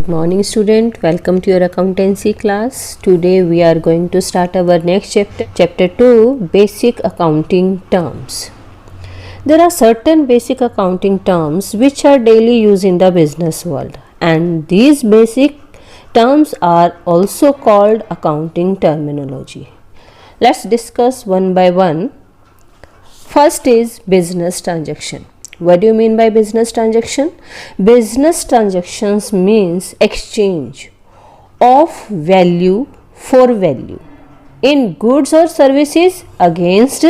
Morning student, welcome to your accountancy class. Today we are going to start our next chapter 2, basic accounting terms. There are certain basic accounting terms which are daily used in the business world, and these basic terms are also called accounting terminology. Let's discuss one by one. First is business transaction. What do you mean by business transaction? Business transactions means exchange of value for value in goods और services against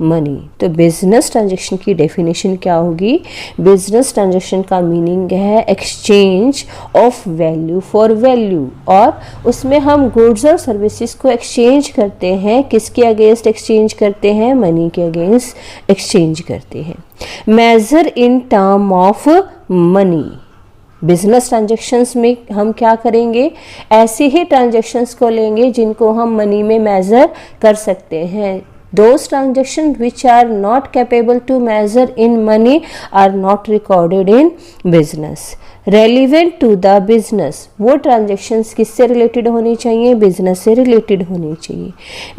money. तो business transaction की definition क्या होगी? Business transaction का meaning है exchange of value for value, और उसमें हम गुड्स और सर्विसेज को एक्सचेंज करते हैं. किसके अगेंस्ट एक्सचेंज करते हैं? मनी के अगेंस्ट एक्सचेंज करते हैं. Measure in term of money. Business transactions में हम क्या करेंगे? ऐसे ही ट्रांजेक्शन्स को लेंगे जिनको हम मनी में मेजर कर सकते हैं. Those transactions which are not capable to measure in money are not recorded in business. Relevant to the business. वो transactions किससे related होनी चाहिए? business से related होनी चाहिए.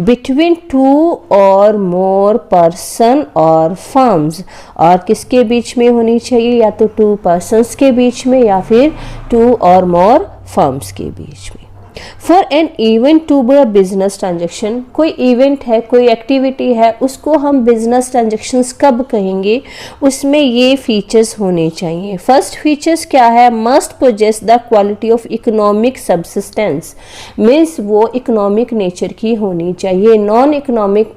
Between two or more person or firms. और किसके बीच में होनी चाहिए? या तो two persons के बीच में या फिर two or more firms के बीच में. For an event to be a business transaction. कोई इवेंट है, कोई एक्टिविटी है, उसको हम बिजनेस ट्रांजेक्शन्स कब कहेंगे? उसमें ये फीचर्स होने चाहिए. फर्स्ट फीचर्स क्या है? Must possess the quality of economic subsistence. Means वो इकोनॉमिक नेचर की होनी चाहिए. नॉन इकोनॉमिक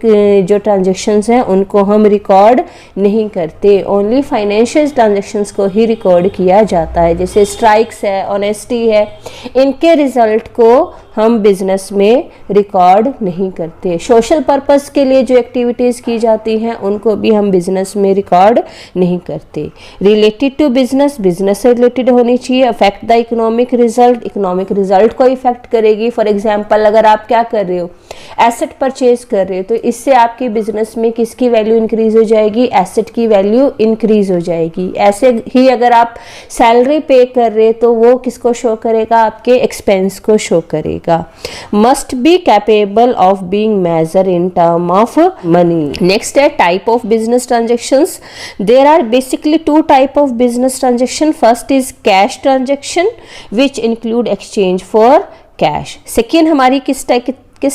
जो ट्रांजेक्शन्स हैं उनको हम रिकॉर्ड नहीं करते. ओनली फाइनेंशियल ट्रांजेक्शन्स को ही रिकॉर्ड किया जाता है. जैसे स्ट्राइक्स है, ऑनेस्टी है, इनके रिजल्ट को हम बिजनेस में रिकॉर्ड नहीं करते. सोशल पर्पस के लिए जो एक्टिविटीज की जाती हैं उनको भी हम बिजनेस में रिकॉर्ड नहीं करते. रिलेटेड टू बिजनेस, बिजनेस से रिलेटेड होनी चाहिए. Affect the economic result, economic result को इफेक्ट करेगी. फॉर एग्जांपल, अगर आप क्या कर रहे हो? एसेट परचेज कर रहे हो, तो इससे आपके बिजनेस में किसकी वैल्यू इंक्रीज हो जाएगी? एसेट की वैल्यू इंक्रीज हो जाएगी. ऐसे ही अगर आप सैलरी पे कर रहे हो तो वो किसको शो करेगा? आपके एक्सपेंस को शो करेगा. Must be capable of being measure in term of money. Next है type of business transactions. There are basically two type of business transaction. First is cash transaction which include exchange for cash. Second हमारी किस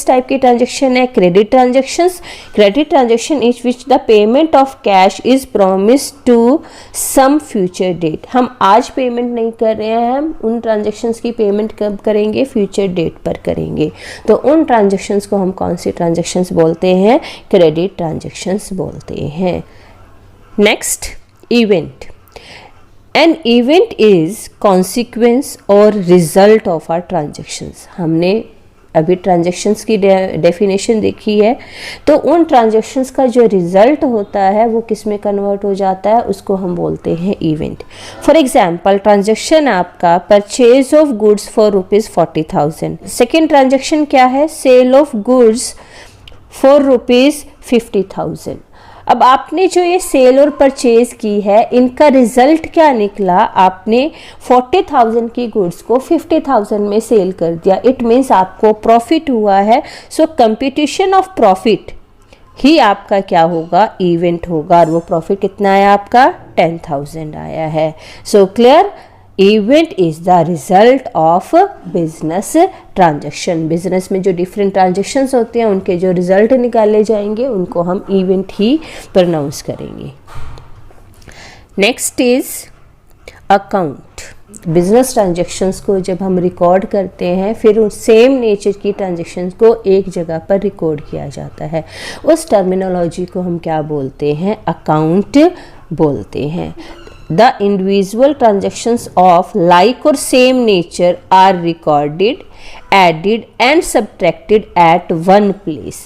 type की transaction है? Credit transactions. Credit transaction is which the payment of cash is promised to some future date. हम आज payment नहीं कर रहे हैं, हम उन ट्रांजेक्शन्स की पेमेंट कब करेंगे? फ्यूचर डेट पर करेंगे. तो उन ट्रांजेक्शन्स को हम कौन सी ट्रांजेक्शन्स बोलते हैं? क्रेडिट ट्रांजेक्शन्स बोलते हैं. Next, event. An event is consequence और रिजल्ट ऑफ आर ट्रांजेक्शन्स. हमने अभी ट्रांजेक्शन्स की डेफिनेशन देखी है. तो उन ट्रांजेक्शन्स का जो रिजल्ट होता है वो किस में कन्वर्ट हो जाता है? उसको हम बोलते हैं इवेंट. फॉर एग्जांपल, ट्रांजेक्शन आपका purchase of goods for ₹40,000. Second transaction क्या है? Sale of goods for ₹50,000. अब आपने जो ये सेल और परचेज की है, इनका रिजल्ट क्या निकला? आपने 40,000 की गुड्स को 50,000 में सेल कर दिया. इट मीन्स आपको प्रॉफिट हुआ है. सो कंपटीशन ऑफ प्रॉफिट ही आपका क्या होगा? इवेंट होगा. और वो प्रॉफिट कितना आया आपका? 10,000 आया है. So clear? Event is the result of business transaction. Business में जो डिफरेंट ट्रांजेक्शन्स होते हैं उनके जो रिजल्ट निकाले जाएंगे उनको हम इवेंट ही प्रोनाउंस करेंगे. Next is account. Business transactions को जब हम रिकॉर्ड करते हैं, फिर उस सेम नेचर की ट्रांजेक्शन्स को एक जगह पर रिकॉर्ड किया जाता है. उस टर्मिनोलॉजी को हम क्या बोलते हैं? अकाउंट बोलते हैं. The individual transactions of like or same nature are recorded, added and subtracted at one place.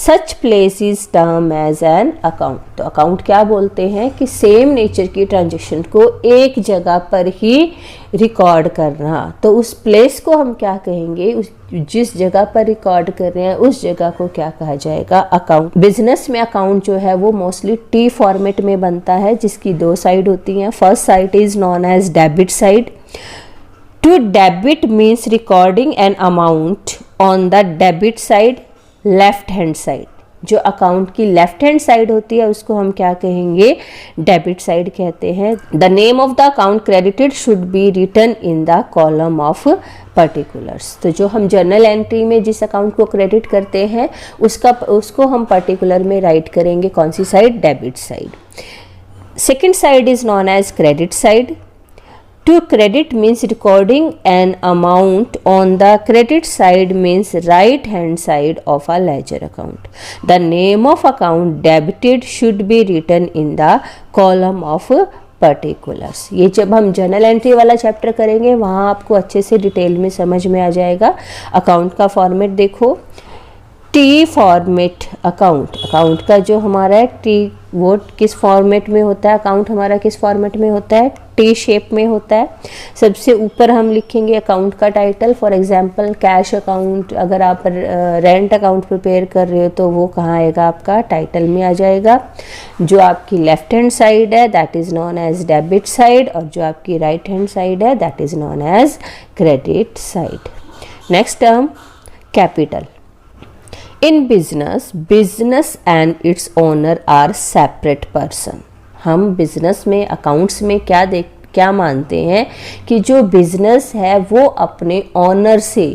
Such place is termed as an account. तो अकाउंट क्या बोलते हैं? कि सेम नेचर की ट्रांजेक्शन को एक जगह पर ही रिकॉर्ड करना. तो उस प्लेस को हम क्या कहेंगे? जिस जगह पर रिकॉर्ड कर रहे हैं उस जगह को क्या कहा जाएगा? अकाउंट. बिजनेस में अकाउंट जो है वो मोस्टली टी फॉर्मेट में बनता है, जिसकी दो साइड होती हैं. First side is known as debit side. To debit means recording an amount on the debit side, left hand side. जो अकाउंट की लेफ्ट हैंड साइड होती है उसको हम क्या कहेंगे, डेबिट साइड कहते हैं। The name of the account credited should be written in the column of particulars. तो जो हम जर्नल एंट्री में जिस अकाउंट को क्रेडिट करते हैं उसको हम पर्टिकुलर में राइट करेंगे, कौन सी side, debit side. Second side is known as credit side. To credit means recording an amount on the credit side means right hand side of a ledger account. The name of account debited should be written in the column of particulars. ये जब हम journal entry वाला chapter करेंगे वहाँ आपको अच्छे से detail में समझ में आ जाएगा। अकाउंट का फॉर्मेट देखो, टी फॉर्मेट अकाउंट, अकाउंट का जो हमारा है टी वो किस फॉर्मेट में होता है, अकाउंट हमारा किस फॉर्मेट में होता है, टी शेप में होता है। सबसे ऊपर हम लिखेंगे अकाउंट का title, for example cash account. अगर आप रेंट अकाउंट प्रिपेयर कर रहे हो तो वो कहाँ आएगा, आपका टाइटल में आ जाएगा। जो आपकी लेफ्ट हैंड साइड है that is known as debit side, और जो आपकी राइट हैंड साइड है that is known as credit side. Next term capital. In business, business and its owner are separate person. हम बिजनेस में accounts में क्या मानते हैं कि जो बिजनेस है वो अपने ओनर से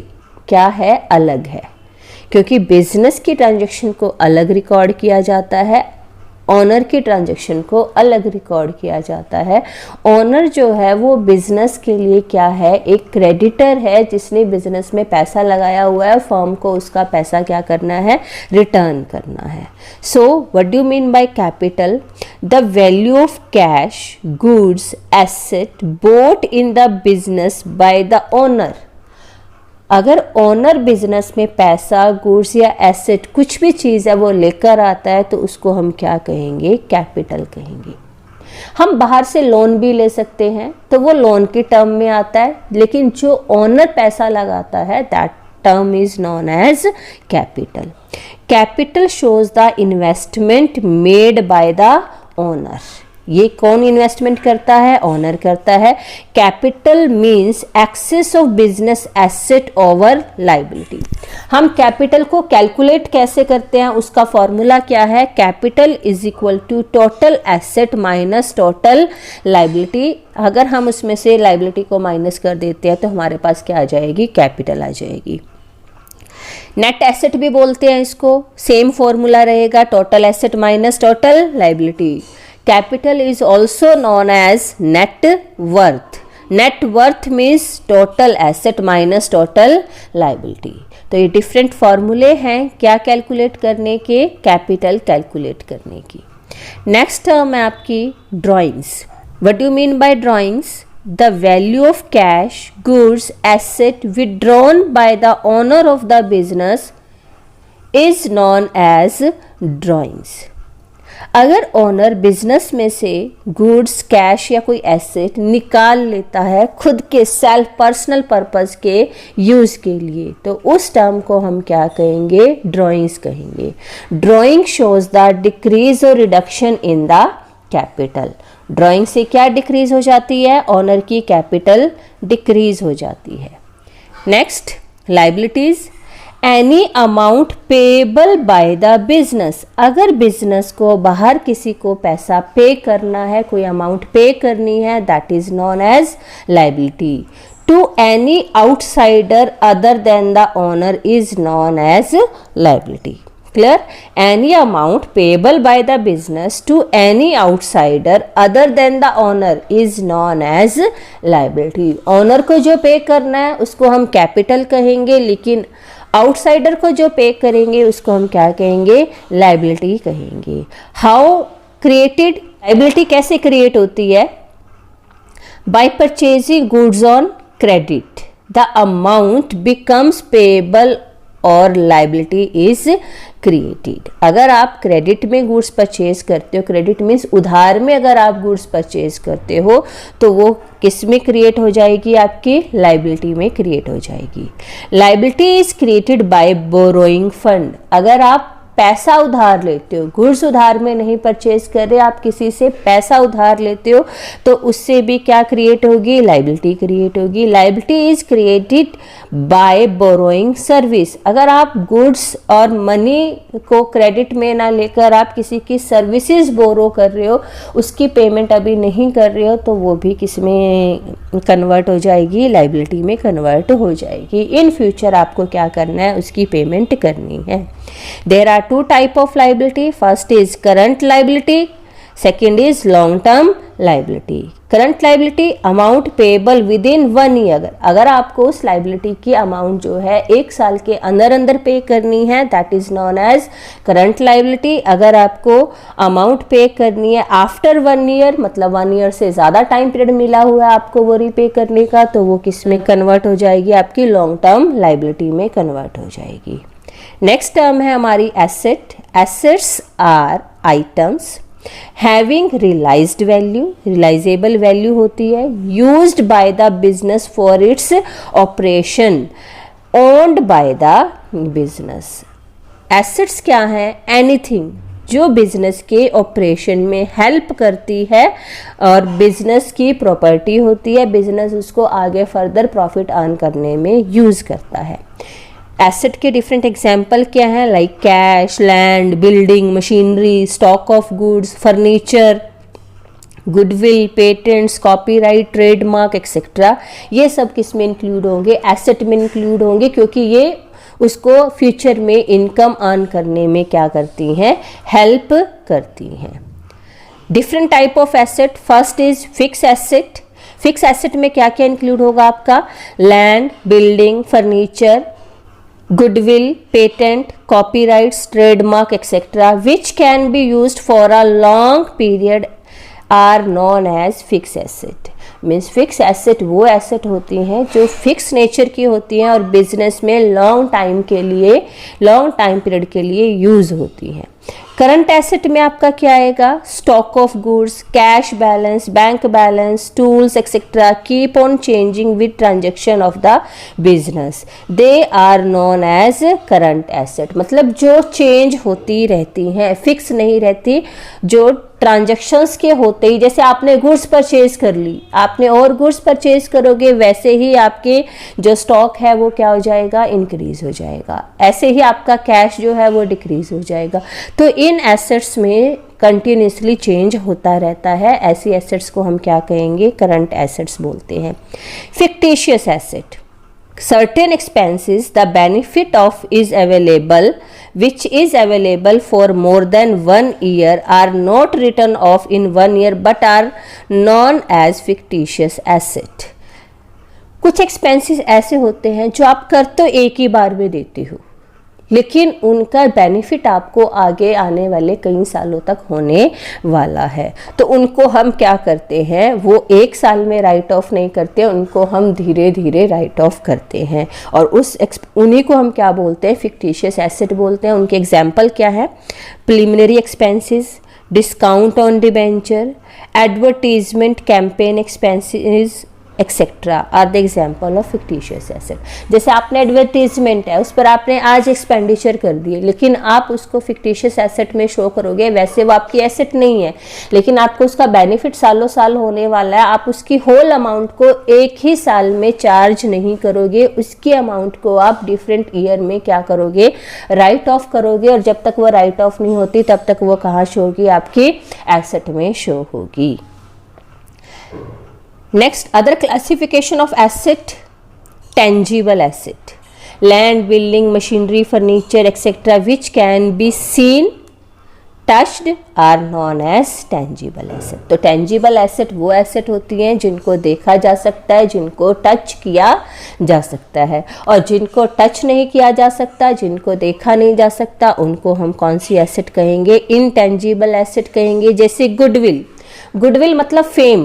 क्या है, अलग है, क्योंकि बिजनेस की ट्रांजैक्शन को अलग रिकॉर्ड किया जाता है, ऑनर की ट्रांजैक्शन को अलग रिकॉर्ड किया जाता है। ऑनर जो है वो बिजनेस के लिए क्या है, एक क्रेडिटर है जिसने बिजनेस में पैसा लगाया हुआ है, फर्म को उसका पैसा क्या करना है, रिटर्न करना है। So what do you mean by capital? The value of cash, goods, asset boat in the business by the owner. अगर ओनर बिजनेस में पैसा, गुड्स या एसेट कुछ भी चीज़ है वो लेकर आता है तो उसको हम क्या कहेंगे, कैपिटल कहेंगे। हम बाहर से लोन भी ले सकते हैं तो वो लोन की टर्म में आता है, लेकिन जो ओनर पैसा लगाता है that term is known as capital. Capital shows the investment made by the owner. ये कौन इन्वेस्टमेंट करता है, ओनर करता है। Capital means excess of business asset over liability. हम कैपिटल को कैलकुलेट कैसे करते हैं, उसका फॉर्मूला क्या है, capital is equal to total asset minus total liability. अगर हम उसमें से लायबिलिटी को माइनस कर देते हैं तो हमारे पास क्या आ जाएगी, कैपिटल आ जाएगी। नेट एसेट भी बोलते हैं इसको, सेम फॉर्मूला रहेगा, total asset minus total liability. Capital is also known as net worth. Net worth means total asset minus total liability. तो ये डिफरेंट फॉर्मूले हैं क्या कैलकुलेट करने के, कैपिटल कैलकुलेट करने की। नेक्स्ट टर्म है आपकी drawings. What do you mean by drawings? The value of cash, goods, asset withdrawn by the owner of the business is known as drawings. अगर ओनर बिजनेस में से goods, cash या कोई asset निकाल लेता है खुद के सेल्फ पर्सनल पर्पस के यूज़ के लिए तो उस टर्म को हम क्या कहेंगे, ड्राइंग्स कहेंगे। ड्राइंग शोज द डिक्रीज और reduction in the capital. Drawing से क्या डिक्रीज हो जाती है, ओनर की कैपिटल डिक्रीज हो जाती है। Next liabilities. Any amount payable by the business. अगर बिजनेस को बाहर किसी को पैसा पे करना है, कोई अमाउंट पे करनी है, that is known as liability. To any outsider other than the owner is known as liability. Clear? Any amount payable by the business to any outsider other than the owner is known as liability. Owner को जो पे करना है उसको हम capital कहेंगे, लेकिन outsider को जो पे करेंगे उसको हम क्या कहेंगे, लायबिलिटी कहेंगे। How created? लायबिलिटी कैसे क्रिएट होती है? Bye purchasing goods on credit the amount becomes payable और लायबिलिटी इज क्रिएटेड। अगर आप क्रेडिट में गुड्स परचेज करते हो, क्रेडिट मीन्स उधार में अगर आप गुड्स परचेज करते हो तो वो किस में क्रिएट हो जाएगी, आपकी लायबिलिटी में क्रिएट हो जाएगी। Liability is created by borrowing fund. अगर आप पैसा उधार लेते हो, गुड्स उधार में नहीं परचेज कर रहे, आप किसी से पैसा उधार लेते हो, तो उससे भी क्या क्रिएट होगी, लाइबिलिटी क्रिएट होगी। Liability is created by borrowing service. अगर आप गुड्स और मनी को क्रेडिट में ना लेकर आप किसी की सर्विसेज बोरो कर रहे हो, उसकी पेमेंट अभी नहीं कर रहे हो, तो वो भी किस में कन्वर्ट हो जाएगी, लाइबिलिटी में कन्वर्ट हो जाएगी। इन फ्यूचर आपको क्या करना है, उसकी पेमेंट करनी है। There are two type of liability, first is current liability, second is long term liability. Current liability amount payable with in 1 year. अगर आपको उस लाइबिलिटी की अमाउंट जो है 1 साल के अंदर अंदर पे करनी है, that is known as current liability. अगर आपको अमाउंट पे करनी है आफ्टर 1 ईयर, मतलब 1 ईयर से ज़्यादा टाइम पीरियड मिला हुआ है आपको वो रीपे करने का, तो वो किस में कन्वर्ट हो जाएगी, आपकी लॉन्ग टर्म लाइबिलिटी में कन्वर्ट हो जाएगी। नेक्स्ट टर्म है हमारी asset. Assets are items having realised value, realisable value होती है, used by the business for its operation, owned by the business. Assets क्या है, एनीथिंग जो बिजनेस के ऑपरेशन में हेल्प करती है और बिजनेस की प्रॉपर्टी होती है, बिजनेस उसको आगे फर्दर प्रॉफिट अर्न करने में यूज करता है। एसेट के डिफरेंट एग्जाम्पल क्या हैं, like cash, land, building, machinery, stock of goods, furniture, goodwill, patents, copyright, trademark etcetera. ये सब किस में इंक्लूड होंगे, एसेट में इंक्लूड होंगे, क्योंकि ये उसको फ्यूचर में इनकम अर्न करने में क्या करती हैं, हेल्प करती हैं। Different type of asset, first is fix asset. Fix asset में क्या क्या इंक्लूड होगा आपका, land, building, furniture, goodwill, patent, copyrights, trademark, etc., which can be used for a long period are known as fixed asset. Means fix asset वो asset होती हैं जो fix nature की होती हैं और बिजनेस में लॉन्ग टाइम के लिए, लॉन्ग टाइम पीरियड के लिए यूज होती हैं। करंट एसेट में आपका क्या आएगा, stock of goods, cash balance, bank balance, tools etcetera keep on changing with transaction of the business, they are known as current asset. मतलब जो चेंज होती रहती हैं, फिक्स नहीं रहती, जो ट्रांजैक्शंस के होते ही, जैसे आपने गुड्स परचेज कर ली, आपने और गुड्स परचेज करोगे, वैसे ही आपके जो स्टॉक है वो क्या हो जाएगा, इंक्रीज हो जाएगा, ऐसे ही आपका कैश जो है वो डिक्रीज हो जाएगा। तो इन एसेट्स में कंटिन्यूसली चेंज होता रहता है, ऐसी एसेट्स को हम क्या कहेंगे, करंट एसेट्स बोलते हैं। Fictitious asset, certain expenses the benefit of is available which is available for more than 1 year are not written off in 1 year but are known as fictitious asset। कुछ expenses ऐसे होते हैं जो आप कर तो एक ही बार में देते हो, लेकिन उनका बेनिफिट आपको आगे आने वाले कई सालों तक होने वाला है, तो उनको हम क्या करते हैं, वो 1 साल में राइट ऑफ नहीं करते, उनको हम धीरे धीरे राइट ऑफ करते हैं, और उन्हीं को हम क्या बोलते हैं, फिक्टिशियस एसेट बोलते हैं। उनके एग्जाम्पल क्या है, preliminary expenses, discount on debenture, advertisement campaign expenses etcetera are the example of fictitious asset. जैसे आपने एडवर्टीजमेंट है, उस पर आपने आज एक्सपेंडिचर कर दिए, लेकिन आप उसको फिक्टिशियस एसेट में शो करोगे, वैसे वो आपकी एसेट नहीं है, लेकिन आपको उसका बेनिफिट सालों साल होने वाला है। आप उसकी होल अमाउंट को एक ही साल में चार्ज नहीं करोगे, उसकी अमाउंट को आप डिफरेंट ईयर में क्या करोगे, राइट ऑफ करोगे, और जब तक वो राइट ऑफ नहीं होती तब तक वो कहाँ शो होगी, आपकी एसेट में शो होगी। Next, other classification of asset, tangible asset, land, building, machinery, furniture, etc., which can be seen, touched, are known as tangible asset। तो tangible asset वो asset होती हैं जिनको देखा जा सकता है, जिनको टच किया जा सकता है, और जिनको टच नहीं किया जा सकता, जिनको देखा नहीं जा सकता, उनको हम कौन सी asset कहेंगे, intangible asset कहेंगे। जैसे गुडविल, गुडविल मतलब फेम,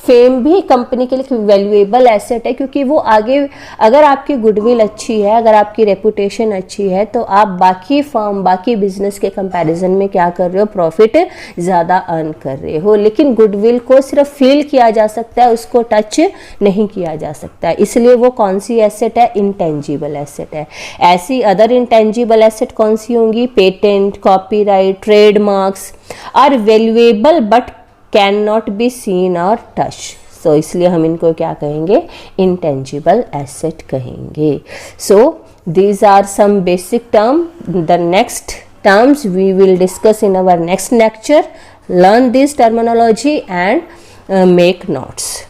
फेम भी कंपनी के लिए वैल्यूएबल एसेट है, क्योंकि वो आगे, अगर आपकी गुडविल अच्छी है, अगर आपकी रेपुटेशन अच्छी है, तो आप बाकी फर्म, बाकी बिजनेस के कंपैरिजन में क्या कर रहे हो, प्रॉफिट ज़्यादा अर्न कर रहे हो। लेकिन गुडविल को सिर्फ फील किया जा सकता है, उसको टच नहीं किया जा सकता है, इसलिए वो कौन सी एसेट है, इंटेंजिबल एसेट है। ऐसी अदर इंटेंजिबल एसेट कौन सी होंगी, patent, copyright, trademarks are valuable but can not be seen और टच। सो इसलिए हम इनको क्या कहेंगे, इंटेंजिबल एसेट कहेंगे। So these are some basic term, the next terms we will discuss in our next lecture. Learn this terminology and make notes.